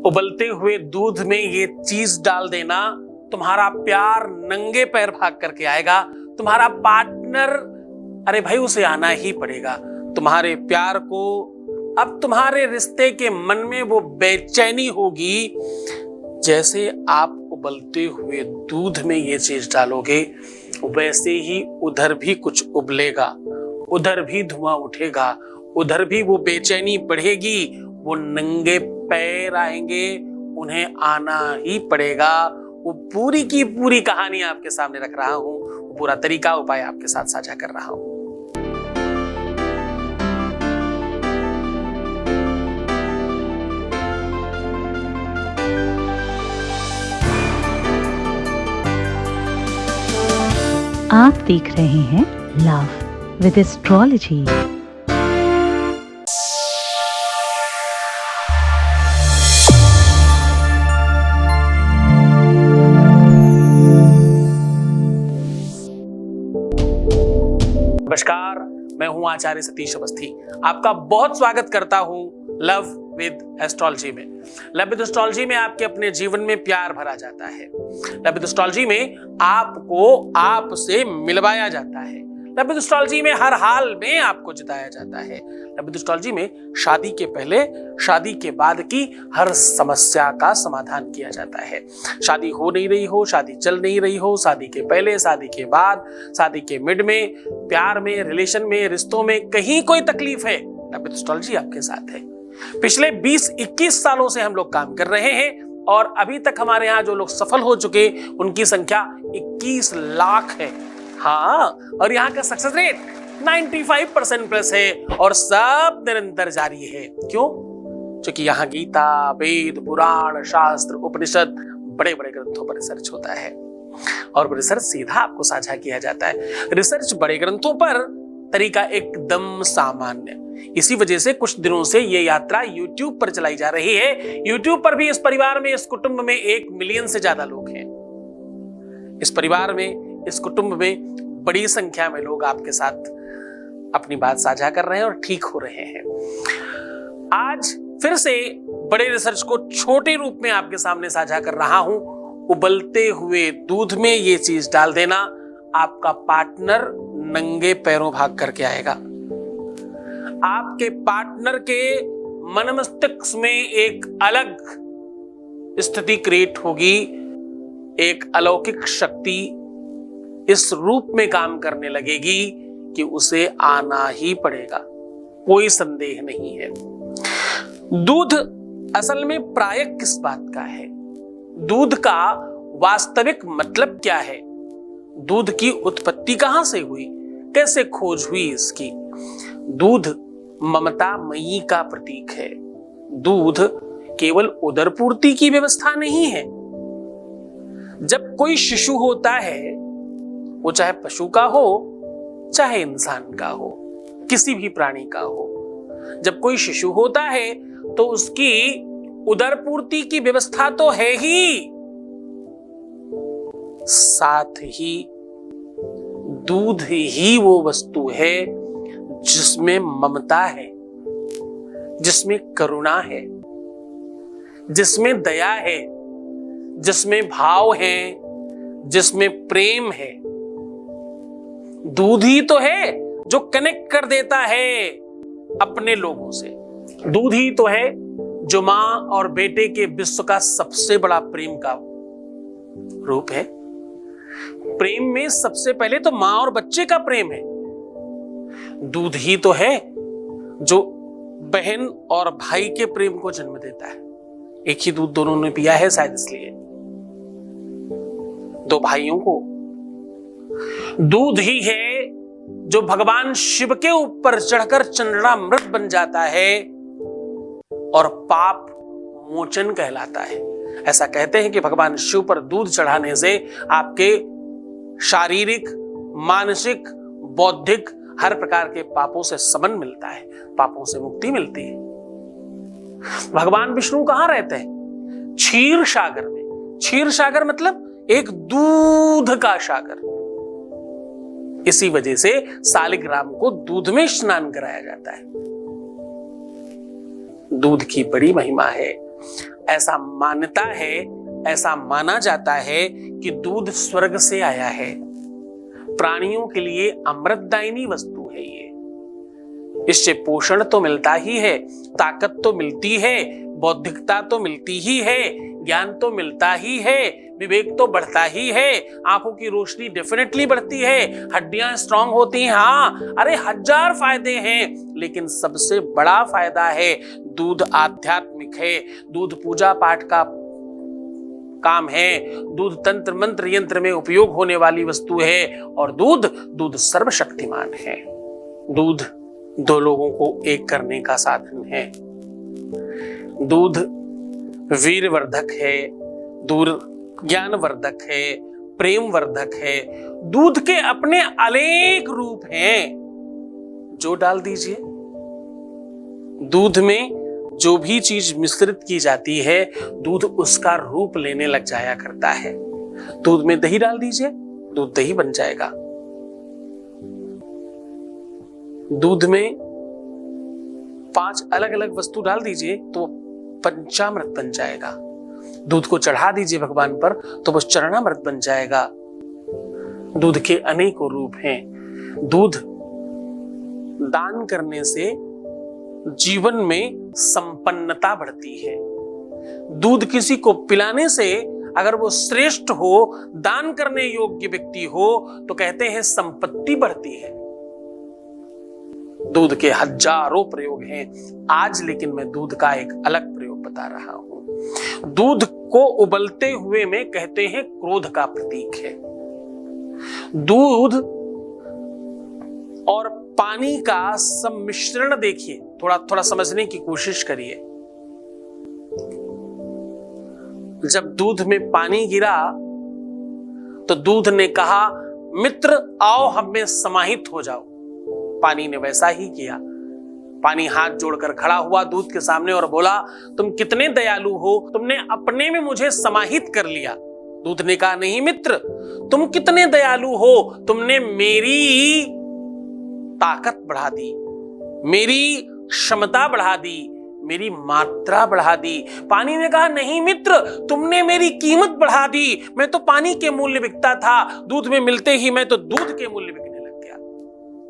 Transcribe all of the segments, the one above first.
उबलते हुए दूध में ये चीज डाल देना, तुम्हारा प्यार नंगे पैर भाग करके आएगा। तुम्हारा पार्टनर, अरे भाई उसे आना ही पड़ेगा। तुम्हारे प्यार को, अब तुम्हारे रिश्ते के मन में वो बेचैनी होगी। जैसे आप उबलते हुए दूध में ये चीज डालोगे, वैसे ही उधर भी कुछ उबलेगा, उधर भी धुआं उठेगा, उधर भी वो बेचैनी बढ़ेगी। वो नंगे पैर आएंगे, उन्हें आना ही पड़ेगा। वो पूरी की पूरी कहानी आपके सामने रख रहा हूं, वो पूरा तरीका उपाय आपके साथ साझा कर रहा हूं। आप देख रहे हैं लव विद एस्ट्रोलॉजी। नमस्कार, मैं हूं आचार्य सतीश अवस्थी। आपका बहुत स्वागत करता हूं लव विद एस्ट्रोलॉजी में। लव विद एस्ट्रोलॉजी में आपके अपने जीवन में प्यार भरा जाता है। लव विद एस्ट्रोलॉजी में आपको आपसे मिलवाया जाता है। लव विद एस्ट्रोलॉजी में हर हाल में आपको जिताया जाता है। लव विद एस्ट्रोलॉजी में शादी के पहले, शादी के बाद की हर समस्या का समाधान किया जाता है। शादी हो नहीं रही हो, शादी चल नहीं रही हो, शादी के पहले, शादी के बाद, शादी के मिड में, प्यार में, रिलेशन में, रिश्तों में कहीं कोई तकलीफ है, लव विद एस्ट्रोलॉजी आपके साथ है। पिछले 20-21 सालों से हम लोग काम कर रहे हैं और अभी तक हमारे यहाँ जो लोग सफल हो चुके उनकी संख्या 21 लाख है। हाँ, और यहाँ का सक्सेस रेट 95% प्लस है और सब निरंतर जारी है। क्यों? क्योंकि यहाँ गीता, वेद, पुराण, शास्त्र, उपनिषद, बड़े बड़े ग्रंथों पर रिसर्च होता है और रिसर्च सीधा आपको साझा किया जाता है। रिसर्च बड़े ग्रंथों पर, तरीका एकदम सामान्य। इसी वजह से कुछ दिनों से ये यात्रा YouTube पर चलाई जा रही है। YouTube पर भी इस परिवार में, इस कुटुंब में 1 मिलियन से ज्यादा लोग हैं। इस परिवार में, इस कुटुंब में बड़ी संख्या में लोग आपके साथ अपनी बात साझा कर रहे हैं और ठीक हो रहे हैं। आज फिर से बड़े रिसर्च को छोटे रूप में आपके सामने साझा कर रहा हूं। उबलते हुए दूध में ये चीज डाल देना, आपका पार्टनर नंगे पैरों भाग करके आएगा। आपके पार्टनर के मन मस्तिष्क में एक अलग स्थिति क्रिएट होगी। एक अलौकिक शक्ति इस रूप में काम करने लगेगी कि उसे आना ही पड़ेगा, कोई संदेह नहीं है। दूध असल में प्राय किस बात का है? दूध का वास्तविक मतलब क्या है? दूध की उत्पत्ति कहां से हुई? कैसे खोज हुई इसकी? दूध ममता मयी का प्रतीक है। दूध केवल उदरपूर्ति की व्यवस्था नहीं है। जब कोई शिशु होता है, वो चाहे पशु का हो, चाहे इंसान का हो, किसी भी प्राणी का हो, जब कोई शिशु होता है तो उसकी उदरपूर्ति की व्यवस्था तो है ही, साथ ही दूध ही वो वस्तु है जिसमें ममता है, जिसमें करुणा है, जिसमें दया है, जिसमें भाव है, जिसमें प्रेम है। दूध ही तो है जो कनेक्ट कर देता है अपने लोगों से। दूध ही तो है जो मां और बेटे के विश्व का सबसे बड़ा प्रेम का रूप है। प्रेम में सबसे पहले तो मां और बच्चे का प्रेम है। दूध ही तो है जो बहन और भाई के प्रेम को जन्म देता है। एक ही दूध दोनों ने पिया है शायद इसलिए, दो भाइयों को। दूध ही है जो भगवान शिव के ऊपर चढ़कर चंद्रामृत बन जाता है और पाप मोचन कहलाता है। ऐसा कहते हैं कि भगवान शिव पर दूध चढ़ाने से आपके शारीरिक, मानसिक, बौद्धिक हर प्रकार के पापों से समन मिलता है, पापों से मुक्ति मिलती है। भगवान विष्णु कहां रहते हैं? क्षीर सागर में। क्षीर सागर मतलब एक दूध का सागर। इसी वजह से सालिग्राम को दूध में स्नान कराया जाता है। दूध की बड़ी महिमा है। ऐसा मान्यता है, ऐसा माना जाता है कि दूध स्वर्ग से आया है। प्राणियों के लिए अमृतदायिनी वस्तु है ये। इससे पोषण तो मिलता ही है, ताकत तो मिलती है, बौद्धिकता तो मिलती ही है, ज्ञान तो मिलता ही है, विवेक तो बढ़ता ही है, आंखों की रोशनी डेफिनेटली बढ़ती है, हड्डियां स्ट्रांग होती हैं। हाँ, अरे हजार फायदे हैं, लेकिन सबसे बड़ा फायदा है दूध आध्यात्मिक है। दूध पूजा पाठ का काम है, दूध तंत्र मंत्र यंत्र में उपयोग होने वाली वस्तु है, और दूध सर्वशक्तिमान है। दूध दो लोगों को एक करने का साधन है। दूध वीरवर्धक है, दूध ज्ञानवर्धक है, प्रेम वर्धक है। दूध के अपने अनेक रूप हैं, जो डाल दीजिए। दूध में जो भी चीज मिश्रित की जाती है, दूध उसका रूप लेने लग जाया करता है। दूध में दही डाल दीजिए, दूध दही बन जाएगा। दूध में 5 अलग अलग वस्तु डाल दीजिए तो पंचामृत बन जाएगा। दूध को चढ़ा दीजिए भगवान पर तो वो चरणामृत बन जाएगा। दूध के अनेकों रूप हैं। दूध दान करने से जीवन में संपन्नता बढ़ती है। दूध किसी को पिलाने से अगर वो श्रेष्ठ हो, दान करने योग्य व्यक्ति हो, तो कहते हैं संपत्ति बढ़ती है। दूध के हजारों प्रयोग हैं आज, लेकिन मैं दूध का एक अलग प्रयोग बता रहा हूं। दूध को उबलते हुए में कहते हैं क्रोध का प्रतीक है। दूध और पानी का सम्मिश्रण देखिए, थोड़ा थोड़ा समझने की कोशिश करिए। जब दूध में पानी गिरा तो दूध ने कहा, मित्र आओ हम में समाहित हो जाओ। पानी ने वैसा ही किया। पानी हाथ जोड़कर खड़ा हुआ दूध के सामने और बोला, तुम कितने दयालु हो, तुमने अपने में मुझे समाहित कर लिया। दूध ने कहा, नहीं मित्र, तुम कितने दयालु हो, तुमने मेरी ताकत बढ़ा दी, मेरी क्षमता बढ़ा दी, मेरी मात्रा बढ़ा दी। पानी ने कहा, नहीं मित्र, तुमने मेरी कीमत बढ़ा दी। मैं तो पानी के मूल्य बिकता था, दूध में मिलते ही मैं तो दूध के मूल्य बिकने लग गया।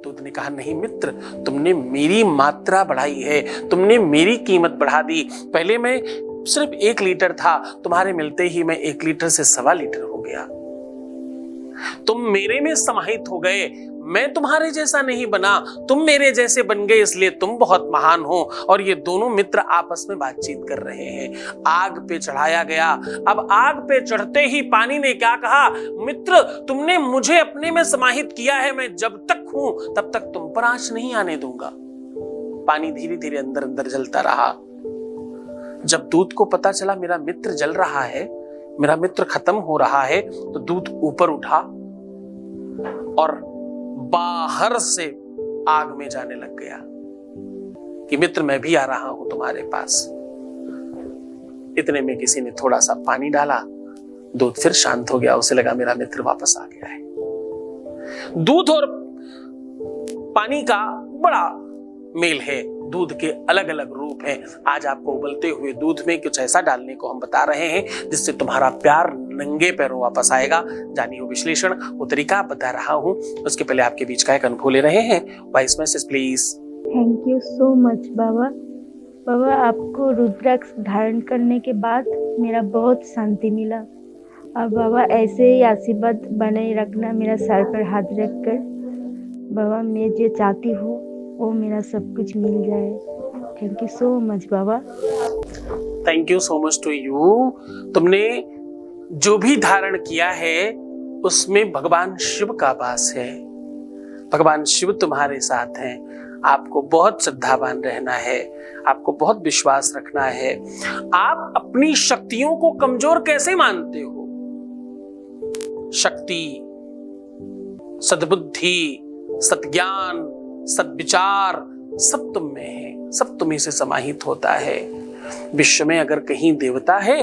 दूध ने कहा, नहीं मित्र, तुमने मेरी मात्रा बढ़ाई है, तुमने मेरी कीमत बढ़ा दी। पहले मैं सिर्फ 1 लीटर था, तुम्हारे मिलते ही मैं 1 लीटर से 1.25 लीटर हो गया। तुम मेरे में समाहित हो गए, मैं तुम्हारे जैसा नहीं बना, तुम मेरे जैसे बन गए, इसलिए तुम बहुत महान हो। और ये दोनों मित्र आपस में बातचीत कर रहे हैं। आग पे चढ़ाया गया। अब आग पे चढ़ते ही पानी ने क्या कहा, मित्र तुमने मुझे अपने में समाहित किया है, मैं जब तक हूं तब तक तुम पर आंच नहीं आने दूंगा। पानी धीरे धीरे अंदर अंदर जलता रहा। जब दूध को पता चला मेरा मित्र जल रहा है, मेरा मित्र खत्म हो रहा है, तो दूध ऊपर उठा और बाहर से आग में जाने लग गया कि मित्र मैं भी आ रहा हूं तुम्हारे पास। इतने में किसी ने थोड़ा सा पानी डाला, दूध फिर शांत हो गया। उसे लगा मेरा मित्र वापस आ गया है। दूध और पानी का बड़ा मेल है। दूध के अलग अलग रूप हैं। आज आपको उबलते हुए दूध में कुछ ऐसा डालने को हम बता रहे हैं जिससे तुम्हारा प्यार नंगे पैरों वापस आएगा। जानिए वो विश्लेषण, वो तरीका बता रहा हूं। उसके पहले आपके बीच का एक अनुभव ले रहे हैं। Voice message please. Thank you so much बाबा। बाबा आपको रुद्राक्ष धारण करने के बाद मेरा बहुत शांति मिला। और बाबा ऐसे ही आशीर्वाद बनाए रखना मेरा सर पर हाथ रखकर। बाबा मैं जो चाहती हूँ वो मेरा सब कुछ मिल जाए। थैंक यू सो मच बाबा। Thank you so much to you. तुमने जो भी धारण किया है उसमें भगवान शिव का वास है। भगवान शिव तुम्हारे साथ हैं। आपको बहुत श्रद्धावान रहना है, आपको बहुत विश्वास रखना है। आप अपनी शक्तियों को कमजोर कैसे मानते हो? शक्ति, सद्बुद्धि, सद्ज्ञान, सद्विचार सब तुम में है, सब तुम्ही से समाहित होता है। विश्व में अगर कहीं देवता है,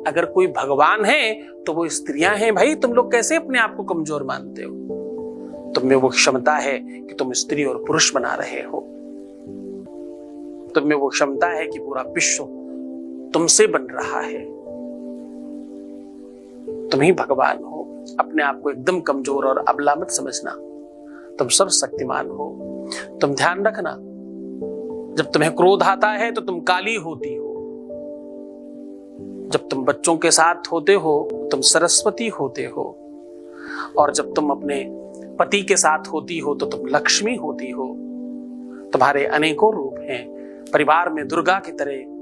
अगर कोई भगवान है, तो वो स्त्रियां हैं। भाई तुम लोग कैसे अपने आप को कमजोर मानते हो? तुम में वो क्षमता है कि तुम स्त्री और पुरुष बना रहे हो। तुम में वो क्षमता है कि पूरा विश्व तुमसे बन रहा है। तुम ही भगवान हो। अपने आप को एकदम कमजोर और अबला मत समझना। तुम सब शक्तिमान हो। तुम ध्यान रखना, जब तुम्हें क्रोध आता है तो तुम काली होती हो। जब तुम बच्चों के साथ होते हो तुम सरस्वती होते हो, और जब तुम अपने पति के साथ होती हो तो तुम लक्ष्मी होती हो। तुम्हारे अनेकों रूप हैं। परिवार में दुर्गा की तरह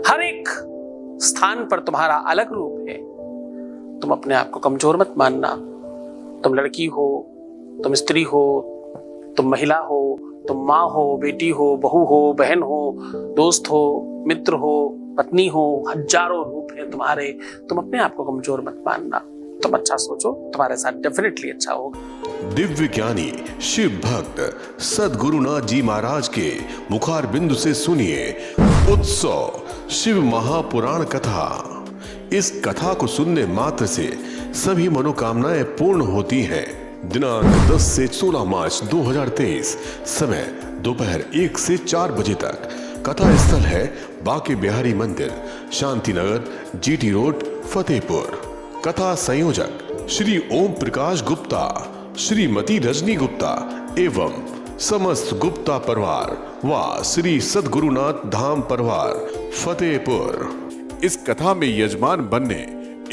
हर एक स्थान पर तुम्हारा अलग रूप है। तुम अपने आप को कमजोर मत मानना। तुम लड़की हो, तुम स्त्री हो, तुम महिला हो, तुम माँ हो, बेटी हो, बहू हो, बहन हो, दोस्त हो, मित्र हो, पत्नी हो, हजारों रूप हैं तुम्हारे। तुम अपने आप को कमजोर मत मानना। तुम अच्छा सोचो, तुम्हारे साथ डेफिनेटली अच्छा होगा। दिव्य ज्ञानी शिव भक्त सद्गुरुनाथ जी महाराज के मुखार बिंदु से सुनिए उत्सव शिव महापुराण कथा। इस कथा को सुनने मात्र से सभी मनोकामनाएं पूर्ण होती हैं। दिनांक 10 से 16 मार्च 2023, समय दोपहर 1 से 4 बजे तक। कथा स्थल है बाके बिहारी मंदिर, शांतिनगर, जीटी रोड, फतेहपुर। कथा संयोजक श्री ओम प्रकाश गुप्ता, श्रीमती रजनी गुप्ता एवं समस्त गुप्ता परिवार व श्री सद्गुरुनाथ धाम परिवार फतेहपुर। इस कथा में यजमान बनने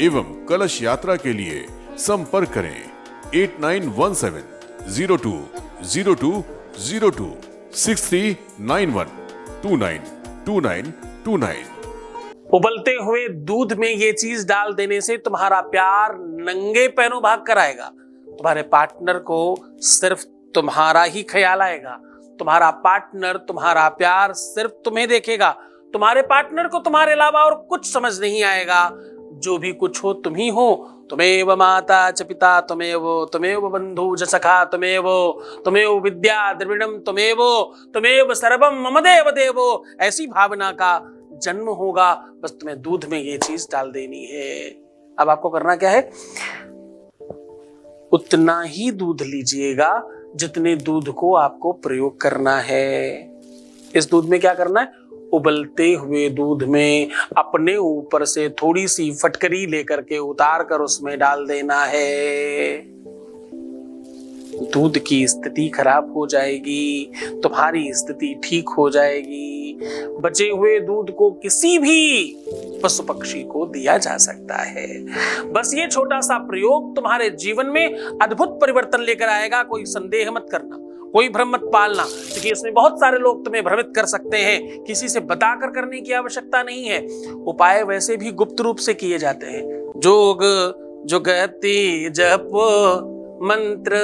एवं कलश यात्रा के लिए संपर्क करें 8917020202 6391292929। उबलते हुए दूध में ये चीज डाल देने से तुम्हारा प्यार नंगे पैरों भाग कर आएगा। तुम्हारे पार्टनर को सिर्फ तुम्हारा ही ख्याल आएगा। तुम्हारा पार्टनर तुम्हारा प्यार सिर्फ तुम्हें देखेगा। तुम्हारे पार्टनर को तुम्हारे अलावा और कुछ समझ नहीं आएगा। जो भी कुछ हो तुम ही हो। तुमेव माता च पिता तुमेव बंधु च सखा तुमेव विद्या द्रविणम तुमेव सर्वम मम देव देवो। ऐसी भावना का जन्म होगा। बस तुम्हें दूध में ये चीज डाल देनी है। अब आपको करना क्या है, उतना ही दूध लीजिएगा जितने दूध को आपको प्रयोग करना है। इस दूध में क्या करना है, उबलते हुए दूध में अपने ऊपर से थोड़ी सी फटकरी लेकर के उतार कर उसमें डाल देना है। दूध की स्थिति खराब हो जाएगी, तुम्हारी स्थिति ठीक हो जाएगी। बचे हुए दूध को किसी भी पशु पक्षी को दिया जा सकता है। बस ये छोटा सा प्रयोग तुम्हारे जीवन में अद्भुत परिवर्तन लेकर आएगा। कोई संदेह मत करना, कोई भ्रम मत पालना, क्योंकि इसमें बहुत सारे लोग तुम्हें भ्रमित कर सकते हैं। किसी से बताकर करने की आवश्यकता नहीं है। उपाय वैसे भी गुप्त रूप से किए जाते हैं। जोग जुगति जप मंत्र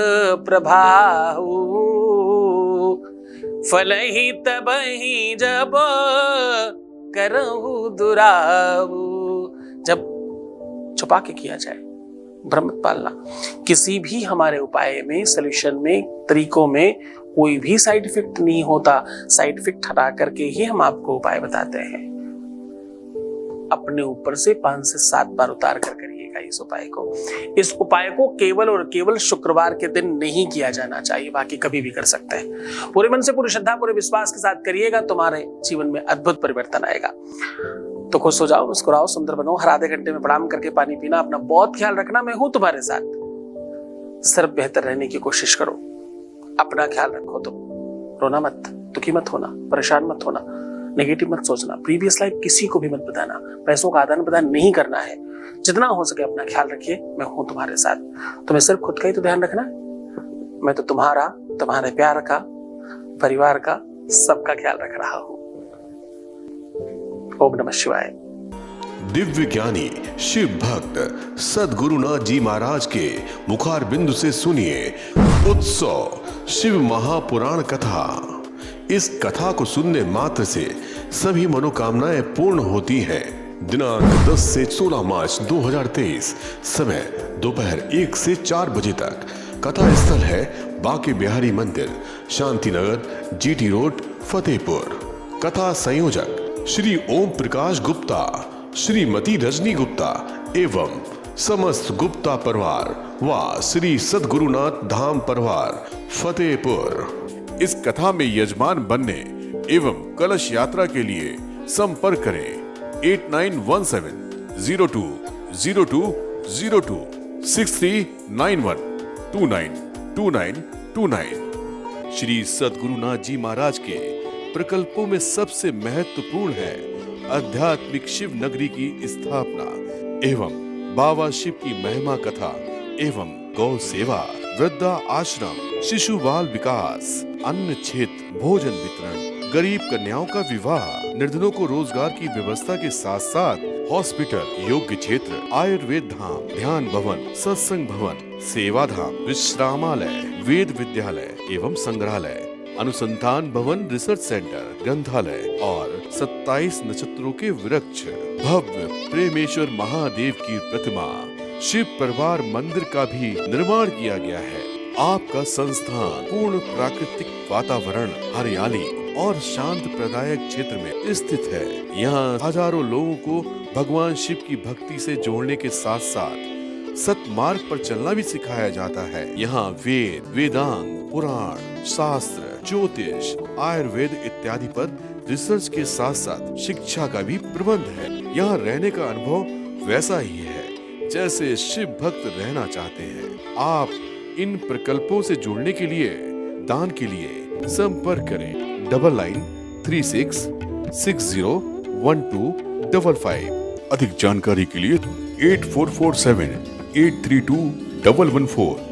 प्रभाऊ फल ही तब ही जब करहु दुराऊ। जब छुपा के किया जाए, भ्रम मत पालना। किसी भी हमारे उपाय में, सॉल्यूशन में, तरीकों में कोई भी साइड इफेक्ट नहीं होता। साइड इफेक्ट हटा करके ही हम आपको उपाय बताते हैं। अपने ऊपर से 5 से 7 बार उतार कर करिएगा इस उपाय को। इस उपाय को केवल और केवल शुक्रवार के दिन नहीं किया जाना चाहिए, बाकी कभी भी कर सकते हैं। पूरे मन से, पूरी श्रद्धा, पूरे विश्वास के साथ करिएगा, तुम्हारे जीवन में अद्भुत परिवर्तन आएगा। तो खुश हो जाओ, मुस्कुराओ, सुंदर बनो। हर आधे घंटे में प्रणाम करके पानी पीना। अपना बहुत ख्याल रखना। मैं हूं तुम्हारे साथ। सिर्फ बेहतर रहने की कोशिश करो। अपना ख्याल रखो। तुम रोना मत, दुखी मत होना, परेशान मत होना, नेगेटिव मत सोचना। प्रीवियस लाइफ किसी को भी मत बताना। पैसों का आदान प्रदान नहीं करना है। जितना हो सके अपना ख्याल रखिए। मैं हूं तुम्हारे साथ। तुम्हें सिर्फ खुद का ही तो ध्यान रखना है। मैं तो तुम्हारा, तुम्हारे प्यार का, परिवार का, सबका ख्याल रख रहा हूं। ओम नमः शिवाय। दिव्य ज्ञानी शिव भक्त सद्गुरुनाथ जी महाराज के मुखार बिंदु से सुनिए उत्सव शिव महापुराण कथा। इस कथा को सुनने मात्र से सभी मनोकामनाएं पूर्ण होती हैं। दिनांक 10 से 16 मार्च 2023, समय दोपहर 1 से 4 बजे तक। कथा स्थल है बाके बिहारी मंदिर, शांतिनगर, जीटी रोड, फतेहपुर। कथा संयोजक श्री ओम प्रकाश गुप्ता, श्रीमती रजनी गुप्ता एवं समस्त गुप्ता परिवार व श्री सद्गुरुनाथ धाम परिवार फतेहपुर। इस कथा में यजमान बनने एवं कलश यात्रा के लिए संपर्क करें 8917020202 6391292929। श्री सद्गुरुनाथ जी महाराज के प्रकल्पों में सबसे महत्वपूर्ण है आध्यात्मिक शिव नगरी की स्थापना एवं बाबा शिव की महिमा कथा एवं गौ सेवा, वृद्धा आश्रम, शिशु बाल विकास, अन्न क्षेत्र, भोजन वितरण, गरीब कन्याओं का विवाह, निर्धनों को रोजगार की व्यवस्था के साथ साथ हॉस्पिटल, योग्य क्षेत्र, आयुर्वेद धाम, ध्यान भवन, सत्संग भवन, सेवा धाम, विश्रामालय, वेद विद्यालय एवं संग्रहालय, अनुसंधान भवन, रिसर्च सेंटर, ग्रंथालय और 27 नक्षत्रों के वृक्ष, भव्य प्रेमेश्वर महादेव की प्रतिमा, शिव परिवार मंदिर का भी निर्माण किया गया है। आपका संस्थान पूर्ण प्राकृतिक वातावरण, हरियाली और शांत प्रदायक क्षेत्र में स्थित है। यहाँ हजारों लोगों को भगवान शिव की भक्ति से जोड़ने के साथ साथ सतमार्ग पर चलना भी सिखाया जाता है। यहाँ वेद, वेदांग, पुराण, शास्त्र, ज्योतिष, आयुर्वेद इत्यादि पर रिसर्च के साथ साथ शिक्षा का भी प्रबंध है। यहाँ रहने का अनुभव वैसा ही है जैसे शिव भक्त रहना चाहते हैं। आप इन प्रकल्पों से जुड़ने के लिए, दान के लिए संपर्क करें 9936601255। अधिक जानकारी के लिए 8447832114